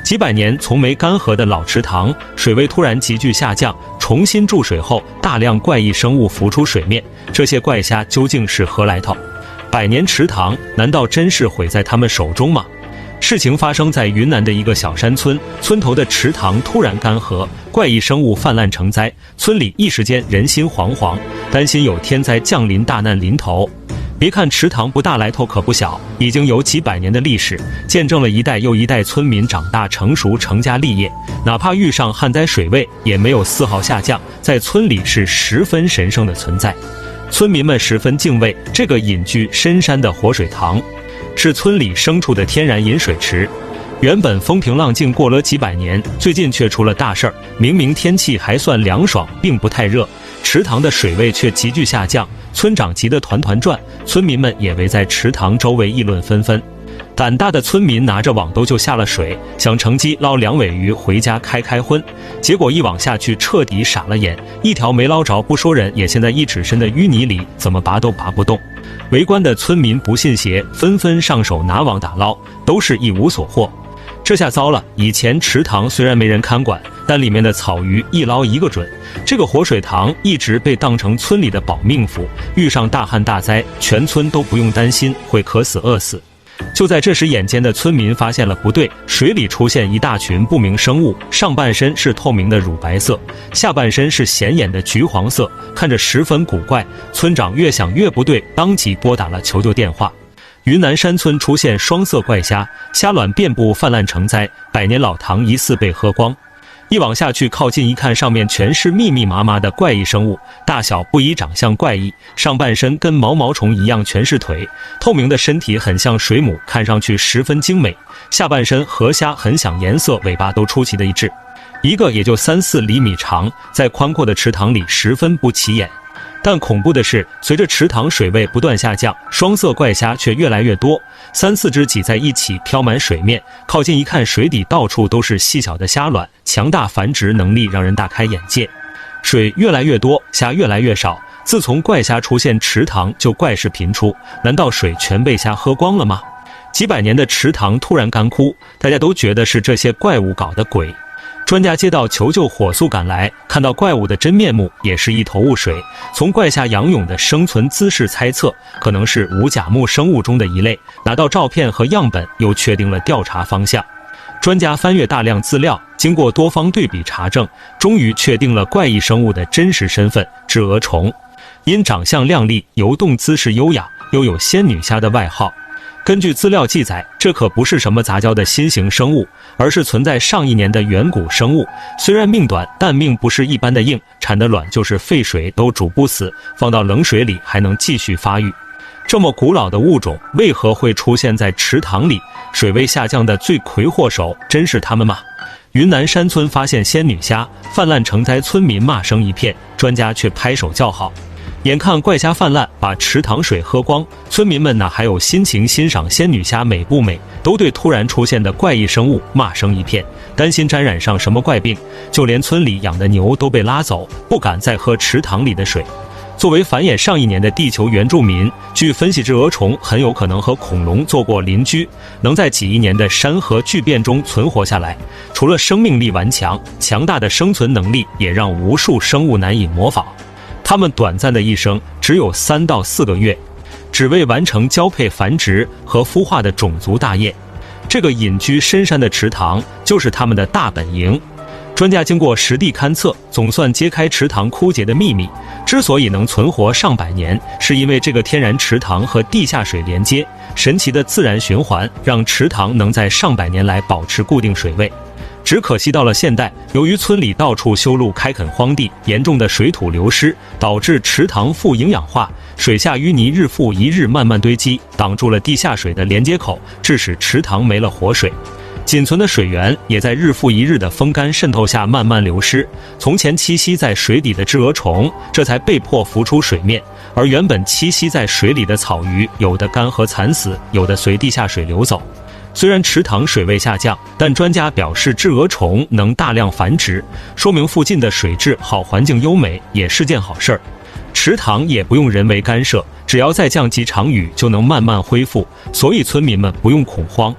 几百年从没干涸的老池塘，水位突然急剧下降，重新注水后，大量怪异生物浮出水面。这些怪虾究竟是何来头？百年池塘难道真是毁在他们手中吗？事情发生在云南的一个小山村，村头的池塘突然干涸，怪异生物泛滥成灾，村里一时间人心惶惶，担心有天灾降临，大难临头。别看池塘不大，来头可不小，已经有几百年的历史，见证了一代又一代村民长大成熟，成家立业。哪怕遇上旱灾，水位也没有丝毫下降，在村里是十分神圣的存在。村民们十分敬畏这个隐居深山的活水塘，是村里牲畜的天然饮水池。原本风平浪静过了几百年，最近却出了大事儿。明明天气还算凉爽，并不太热，池塘的水位却急剧下降，村长急得团团转，村民们也围在池塘周围议论纷纷。胆大的村民拿着网兜就下了水，想乘机捞2尾鱼回家开荤，结果一网下去彻底傻了眼，一条没捞着不说，人也陷在1尺深的淤泥里，怎么拔都拔不动。围观的村民不信邪，纷纷上手拿网打捞，都是一无所获。这下糟了，以前池塘虽然没人看管，但里面的草鱼一捞一个准。这个活水塘一直被当成村里的保命符，遇上大旱大灾，全村都不用担心会渴死饿死。就在这时，眼尖的村民发现了不对，水里出现一大群不明生物，上半身是透明的乳白色，下半身是显眼的橘黄色，看着十分古怪。村长越想越不对，当即拨打了求救电话。云南山村出现双色怪虾，虾卵遍布，泛滥成灾，百年老塘疑似被喝光。一网下去，靠近一看，上面全是密密麻麻的怪异生物，大小不一，长相怪异，上半身跟毛毛虫一样全是腿，透明的身体很像水母，看上去十分精美，下半身和虾很像，颜色尾巴都出奇的一致，一个也就3-4厘米长，在宽阔的池塘里十分不起眼。但恐怖的是，随着池塘水位不断下降，双色怪虾却越来越多，3-4只挤在一起飘满水面，靠近一看，水底到处都是细小的虾卵，强大繁殖能力让人大开眼界。水越来越多，虾越来越少，自从怪虾出现，池塘就怪事频出，难道水全被虾喝光了吗？几百年的池塘突然干枯，大家都觉得是这些怪物搞的鬼。专家接到求救，火速赶来，看到怪物的真面目，也是一头雾水。从怪虾仰泳的生存姿势猜测，可能是无甲目生物中的一类。拿到照片和样本，又确定了调查方向。专家翻阅大量资料，经过多方对比查证，终于确定了怪异生物的真实身份——雉鹅虫。因长相靓丽，游动姿势优雅，又有仙女虾的外号。根据资料记载，这可不是什么杂交的新型生物，而是存在上亿年的远古生物。虽然命短，但命不是一般的硬，产的卵就是沸水都煮不死，放到冷水里还能继续发育。这么古老的物种，为何会出现在池塘里？水位下降的罪魁祸首，真是他们吗？云南山村发现仙女虾，泛滥成灾，村民骂声一片，专家却拍手叫好。眼看怪虾泛滥，把池塘水喝光，村民们哪还有心情欣赏仙女虾美不美，都对突然出现的怪异生物骂声一片，担心沾染上什么怪病，就连村里养的牛都被拉走，不敢再喝池塘里的水。作为繁衍上亿年的地球原住民，据分析，雉鹅虫很有可能和恐龙做过邻居，能在几亿年的山河巨变中存活下来。除了生命力顽强，强大的生存能力也让无数生物难以模仿。它们短暂的一生只有3到4个月，只为完成交配繁殖和孵化的种族大业。这个隐居深山的池塘就是他们的大本营。专家经过实地勘测，总算揭开池塘枯竭的秘密。之所以能存活上百年，是因为这个天然池塘和地下水连接，神奇的自然循环让池塘能在上百年来保持固定水位。只可惜到了现代，由于村里到处修路开垦荒地，严重的水土流失导致池塘富营养化，水下淤泥日复一日慢慢堆积，挡住了地下水的连接口，致使池塘没了活水。仅存的水源也在日复一日的风干渗透下慢慢流失。从前栖息在水底的雉鹅虫，这才被迫浮出水面，而原本栖息在水里的草鱼，有的干涸惨死，有的随地下水流走。虽然池塘水位下降，但专家表示雉鹅虫能大量繁殖，说明附近的水质好，环境优美，也是件好事儿。池塘也不用人为干涉，只要再降几场雨就能慢慢恢复，所以村民们不用恐慌。